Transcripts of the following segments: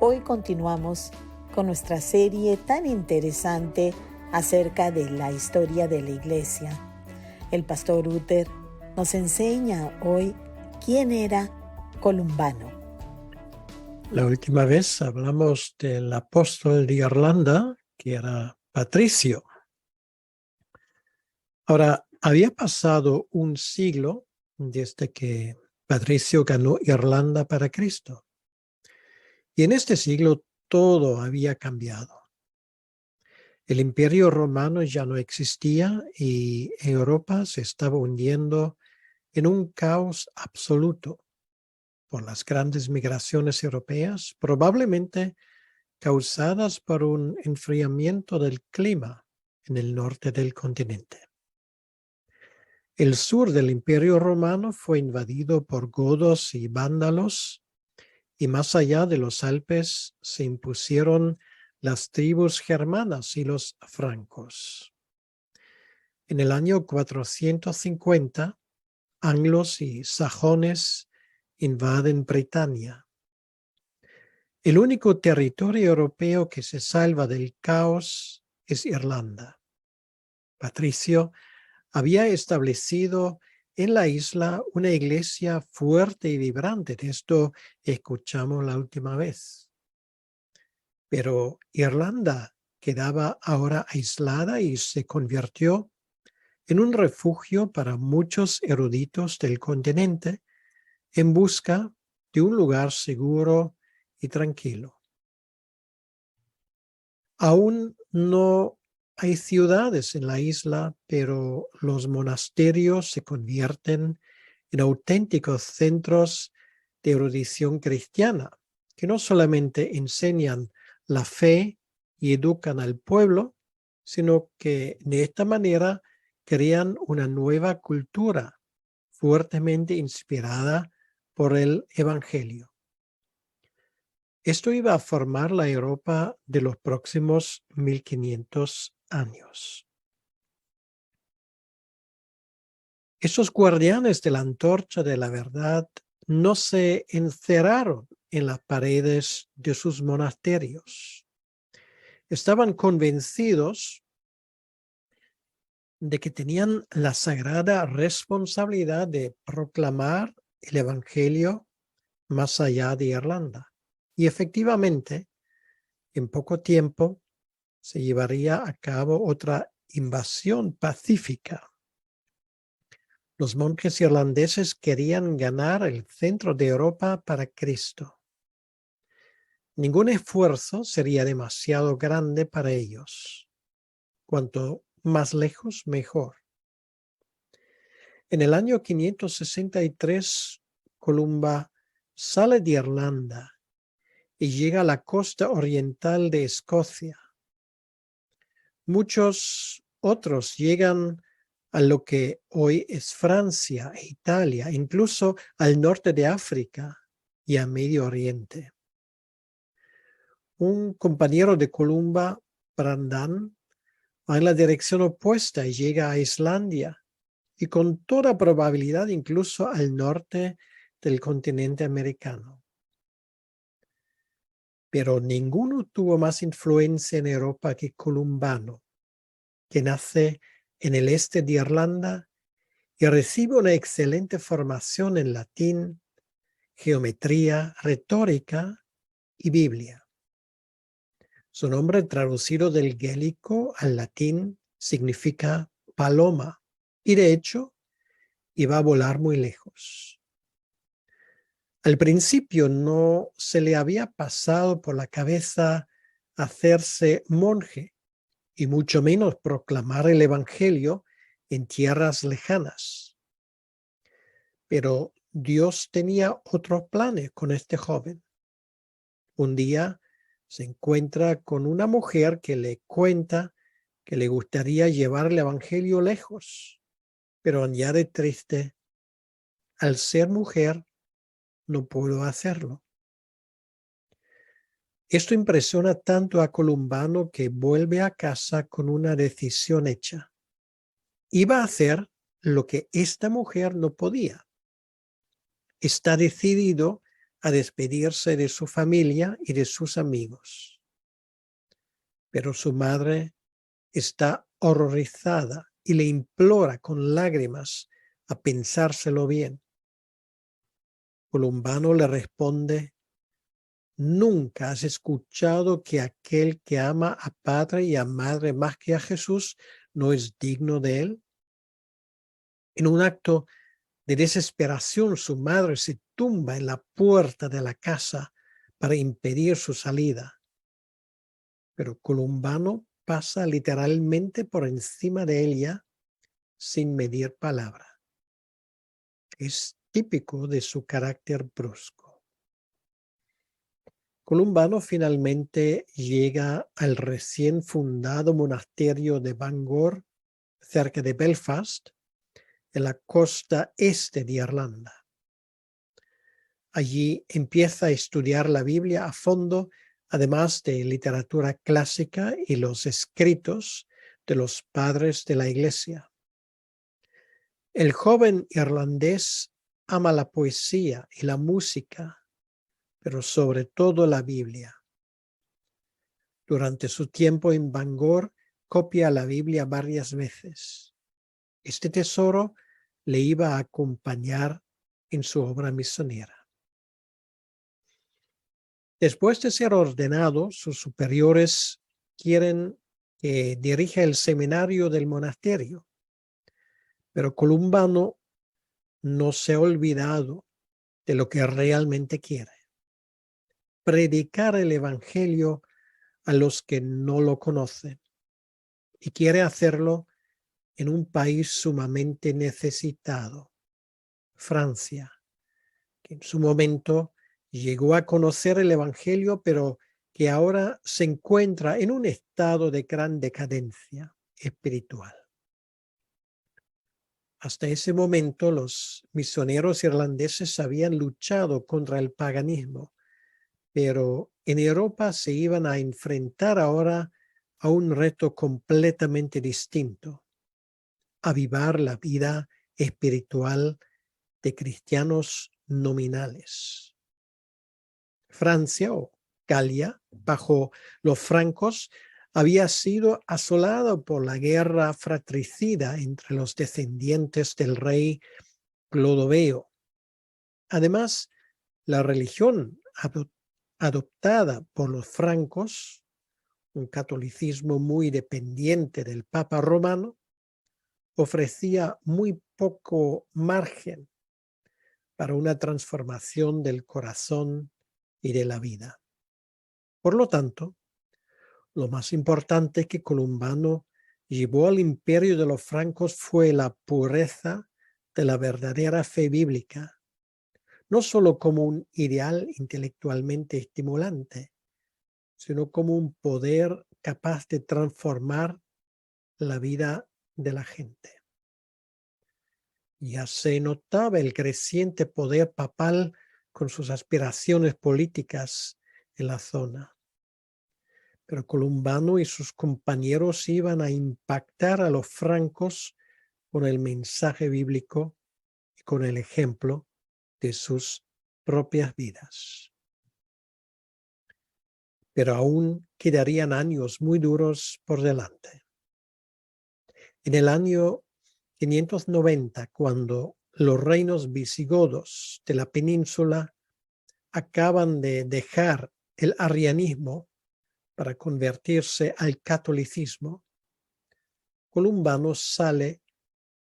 Hoy continuamos con nuestra serie tan interesante acerca de la historia de la Iglesia. El pastor Uther nos enseña hoy quién era Columbano. La última vez hablamos del apóstol de Irlanda, que era Patricio. Ahora, había pasado un siglo desde que Patricio ganó Irlanda para Cristo. Y en este siglo todo había cambiado. El Imperio Romano ya no existía y Europa se estaba hundiendo en un caos absoluto por las grandes migraciones europeas, probablemente causadas por un enfriamiento del clima en el norte del continente. El sur del Imperio Romano fue invadido por godos y vándalos, y más allá de los Alpes se impusieron las tribus germanas y los francos. En el año 450, anglos y sajones invaden Britania. El único territorio europeo que se salva del caos es Irlanda. Patricio había establecido en la isla una iglesia fuerte y vibrante. De esto escuchamos la última vez. Pero Irlanda quedaba ahora aislada y se convirtió en un refugio para muchos eruditos del continente en busca de un lugar seguro y tranquilo. Aún no hay ciudades en la isla, pero los monasterios se convierten en auténticos centros de erudición cristiana, que no solamente enseñan la fe y educan al pueblo, sino que de esta manera crean una nueva cultura fuertemente inspirada por el Evangelio. Esto iba a formar la Europa de los próximos 1500 años. Esos guardianes de la antorcha de la verdad no se encerraron en las paredes de sus monasterios. Estaban convencidos de que tenían la sagrada responsabilidad de proclamar el Evangelio más allá de Irlanda. Y efectivamente, en poco tiempo se llevaría a cabo otra invasión pacífica. Los monjes irlandeses querían ganar el centro de Europa para Cristo. Ningún esfuerzo sería demasiado grande para ellos. Cuanto más lejos, mejor. En el año 563, Columba sale de Irlanda y llega a la costa oriental de Escocia. Muchos otros llegan a lo que hoy es Francia e Italia, incluso al norte de África y a Medio Oriente. Un compañero de Columba, Brandan, va en la dirección opuesta y llega a Islandia y con toda probabilidad incluso al norte del continente americano. Pero ninguno tuvo más influencia en Europa que Columbano, que nace en el este de Irlanda y recibe una excelente formación en latín, geometría, retórica y Biblia. Su nombre traducido del gaélico al latín significa paloma y de hecho iba a volar muy lejos. Al principio no se le había pasado por la cabeza hacerse monje y mucho menos proclamar el Evangelio en tierras lejanas. Pero Dios tenía otros planes con este joven. Un día se encuentra con una mujer que le cuenta que le gustaría llevar el Evangelio lejos, pero añade triste, al ser mujer no puedo hacerlo. Esto impresiona tanto a Columbano que vuelve a casa con una decisión hecha. Iba a hacer lo que esta mujer no podía. Está decidido a despedirse de su familia y de sus amigos. Pero su madre está horrorizada y le implora con lágrimas a pensárselo bien. Columbano le responde: ¿nunca has escuchado que aquel que ama a padre y a madre más que a Jesús no es digno de él? En un acto de desesperación, su madre se tumba en la puerta de la casa para impedir su salida. Pero Columbano pasa literalmente por encima de ella sin medir palabra. Es típico de su carácter brusco. Columbano finalmente llega al recién fundado monasterio de Bangor, cerca de Belfast, en la costa este de Irlanda. Allí empieza a estudiar la Biblia a fondo, además de literatura clásica y los escritos de los padres de la Iglesia. El joven irlandés ama la poesía y la música, pero sobre todo la Biblia. Durante su tiempo en Bangor, copia la Biblia varias veces. Este tesoro le iba a acompañar en su obra misionera. Después de ser ordenado, sus superiores quieren que dirija el seminario del monasterio, pero Columbano no se ha olvidado de lo que realmente quiere: predicar el evangelio a los que no lo conocen, y quiere hacerlo en un país sumamente necesitado, Francia, que en su momento llegó a conocer el evangelio, pero que ahora se encuentra en un estado de gran decadencia espiritual. Hasta ese momento, los misioneros irlandeses habían luchado contra el paganismo, pero en Europa se iban a enfrentar ahora a un reto completamente distinto: avivar la vida espiritual de cristianos nominales. Francia, o Galia, bajo los francos, había sido asolada por la guerra fratricida entre los descendientes del rey Clodoveo. Además, la religión adoptada por los francos, un catolicismo muy dependiente del Papa romano, ofrecía muy poco margen para una transformación del corazón y de la vida. Por lo tanto, lo más importante que Columbano llevó al imperio de los francos fue la pureza de la verdadera fe bíblica, no solo como un ideal intelectualmente estimulante, sino como un poder capaz de transformar la vida de la gente. Ya se notaba el creciente poder papal con sus aspiraciones políticas en la zona. Pero Columbano y sus compañeros iban a impactar a los francos con el mensaje bíblico y con el ejemplo de sus propias vidas. Pero aún quedarían años muy duros por delante. En el año 590, cuando los reinos visigodos de la península acaban de dejar el arrianismo para convertirse al catolicismo, Columbano sale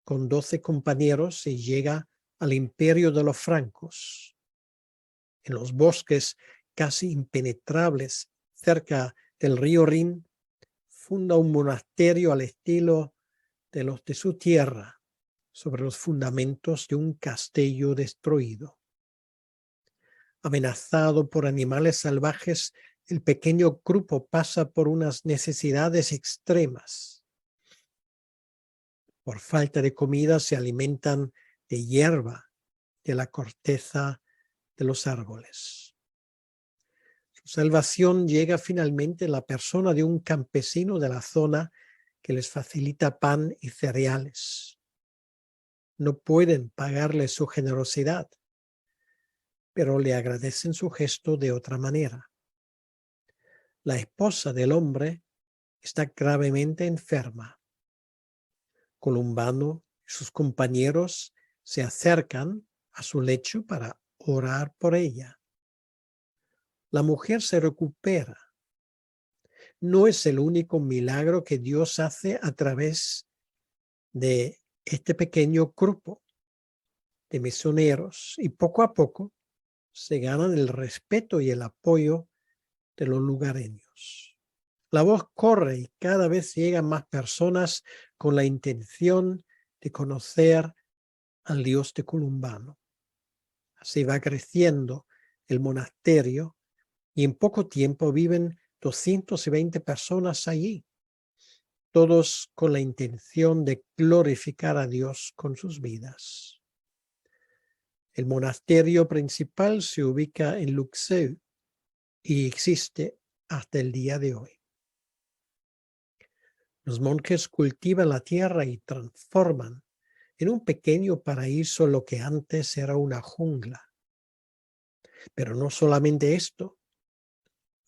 con 12 compañeros y llega al imperio de los francos. En los bosques casi impenetrables cerca del río Rin, funda un monasterio al estilo de los de su tierra, sobre los fundamentos de un castillo destruido. Amenazado por animales salvajes, el pequeño grupo pasa por unas necesidades extremas. Por falta de comida se alimentan de hierba, de la corteza de los árboles. Su salvación llega finalmente en la persona de un campesino de la zona que les facilita pan y cereales. No pueden pagarle su generosidad, pero le agradecen su gesto de otra manera. La esposa del hombre está gravemente enferma. Columbano y sus compañeros se acercan a su lecho para orar por ella. La mujer se recupera. No es el único milagro que Dios hace a través de este pequeño grupo de misioneros, y poco a poco se ganan el respeto y el apoyo de los lugareños. La voz corre y cada vez llegan más personas con la intención de conocer al Dios de Columbano. Así va creciendo el monasterio y en poco tiempo viven 220 personas allí, todos con la intención de glorificar a Dios con sus vidas. El monasterio principal se ubica en Luxeuil y existe hasta el día de hoy. Los monjes cultivan la tierra y transforman en un pequeño paraíso lo que antes era una jungla. Pero no solamente esto,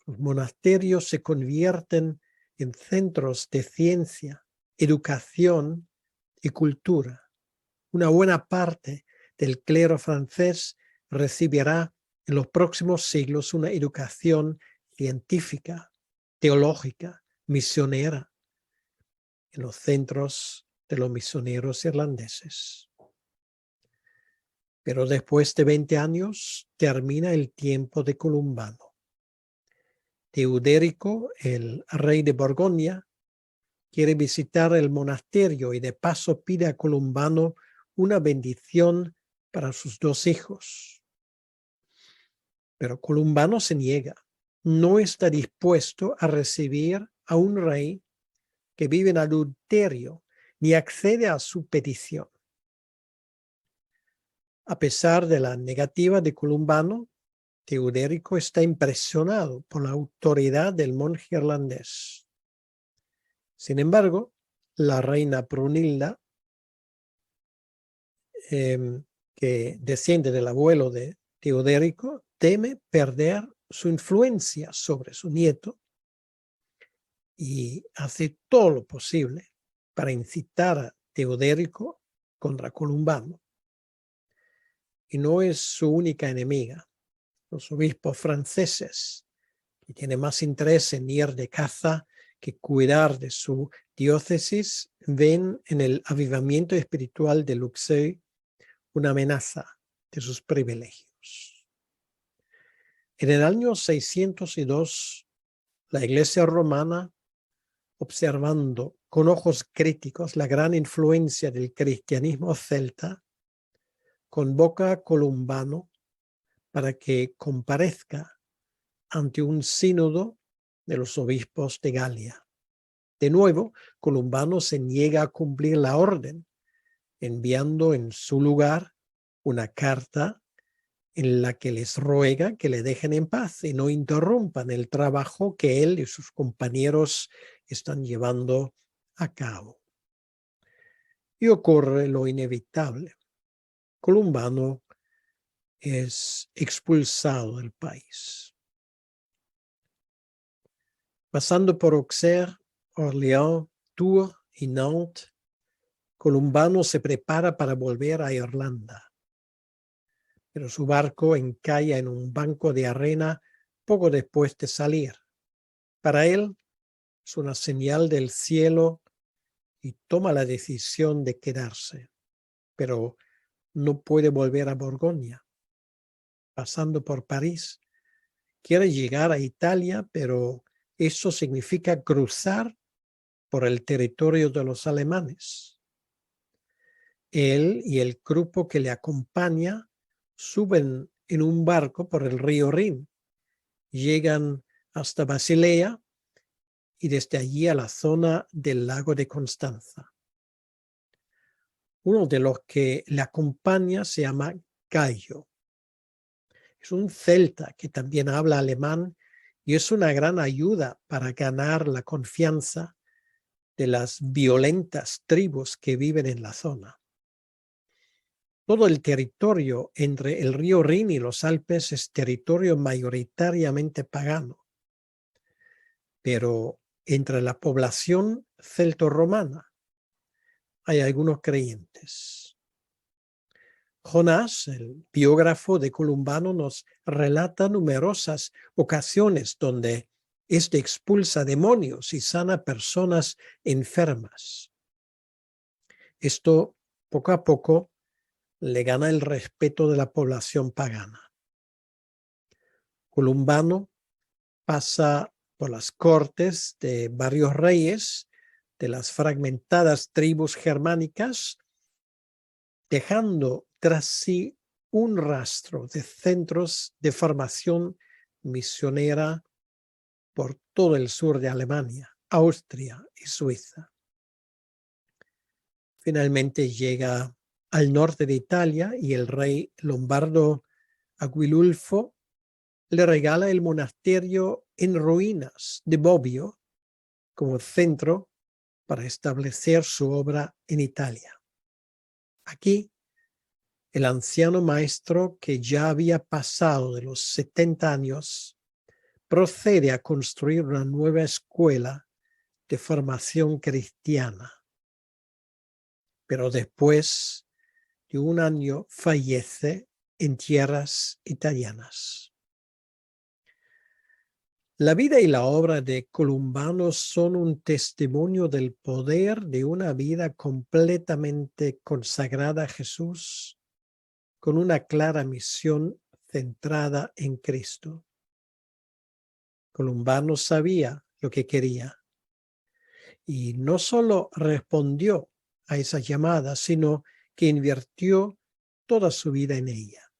los monasterios se convierten en centros de ciencia, educación y cultura. Una buena parte del clero francés recibirá en los próximos siglos una educación científica, teológica, misionera en los centros de los misioneros irlandeses. Pero después de 20 años termina el tiempo de Columbano. Teudérico, el rey de Borgoña, quiere visitar el monasterio y de paso pide a Columbano una bendición para sus 2 hijos. Pero Columbano se niega. No está dispuesto a recibir a un rey que vive en adulterio ni accede a su petición. A pesar de la negativa de Columbano, Teudérico está impresionado por la autoridad del monje irlandés. Sin embargo, la reina Brunilda, que desciende del abuelo de Teudérico, teme perder su influencia sobre su nieto y hace todo lo posible para incitar a Teudérico contra Columbano. Y no es su única enemiga. Los obispos franceses, que tienen más interés en ir de caza que cuidar de su diócesis, ven en el avivamiento espiritual de Luxeuil una amenaza de sus privilegios. En el año 602, la Iglesia romana, observando con ojos críticos la gran influencia del cristianismo celta, convoca a Columbano para que comparezca ante un sínodo de los obispos de Galia. De nuevo, Columbano se niega a cumplir la orden, enviando en su lugar una carta en la que les ruega que le dejen en paz y no interrumpan el trabajo que él y sus compañeros están llevando a cabo. Y ocurre lo inevitable. Columbano es expulsado del país. Pasando por Auxerre, Orléans, Tours y Nantes, Columbano se prepara para volver a Irlanda. Pero su barco encalla en un banco de arena poco después de salir. Para él es una señal del cielo y toma la decisión de quedarse, pero no puede volver a Borgoña. Pasando por París, quiere llegar a Italia, pero eso significa cruzar por el territorio de los alemanes. Él y el grupo que le acompaña suben en un barco por el río Rin, llegan hasta Basilea y desde allí a la zona del lago de Constanza. Uno de los que le acompaña se llama Cayo. Es un celta que también habla alemán y es una gran ayuda para ganar la confianza de las violentas tribus que viven en la zona. Todo el territorio entre el río Rin y los Alpes es territorio mayoritariamente pagano, pero entre la población celtorromana hay algunos creyentes. Jonás, el biógrafo de Columbano, nos relata numerosas ocasiones donde éste expulsa demonios y sana personas enfermas. Esto, poco a poco, le gana el respeto de la población pagana. Columbano pasa por las cortes de varios reyes de las fragmentadas tribus germánicas, dejando tras sí un rastro de centros de formación misionera por todo el sur de Alemania, Austria y Suiza. Finalmente llega al norte de Italia y el rey lombardo Agilulfo le regala el monasterio en ruinas de Bobbio como centro para establecer su obra en Italia. Aquí, el anciano maestro, que ya había pasado de los 70 años, procede a construir una nueva escuela de formación cristiana. Pero después de un año fallece en tierras italianas. La vida y la obra de Columbano son un testimonio del poder de una vida completamente consagrada a Jesús, con una clara misión centrada en Cristo. Columbano sabía lo que quería y no solo respondió a esa llamada, sino que invirtió toda su vida en ella.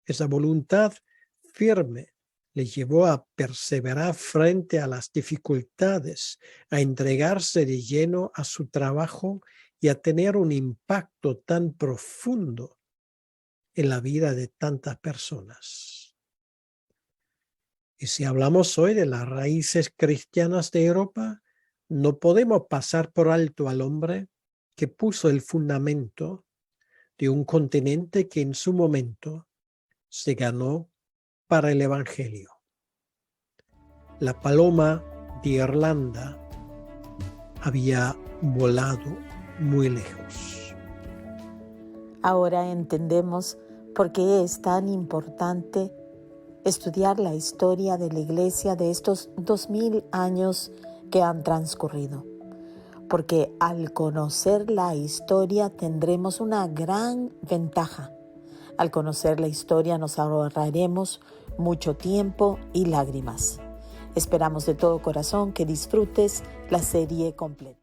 Esa voluntad firme le llevó a perseverar frente a las dificultades, a entregarse de lleno a su trabajo y a tener un impacto tan profundo en la vida de tantas personas. Y si hablamos hoy de las raíces cristianas de Europa, no podemos pasar por alto al hombre que puso el fundamento de un continente que en su momento se ganó para el Evangelio. La paloma de Irlanda había volado muy lejos. Ahora entendemos por qué es tan importante estudiar la historia de la Iglesia de estos 2000 años que han transcurrido. Porque al conocer la historia tendremos una gran ventaja. Al conocer la historia nos ahorraremos mucho tiempo y lágrimas. Esperamos de todo corazón que disfrutes la serie completa.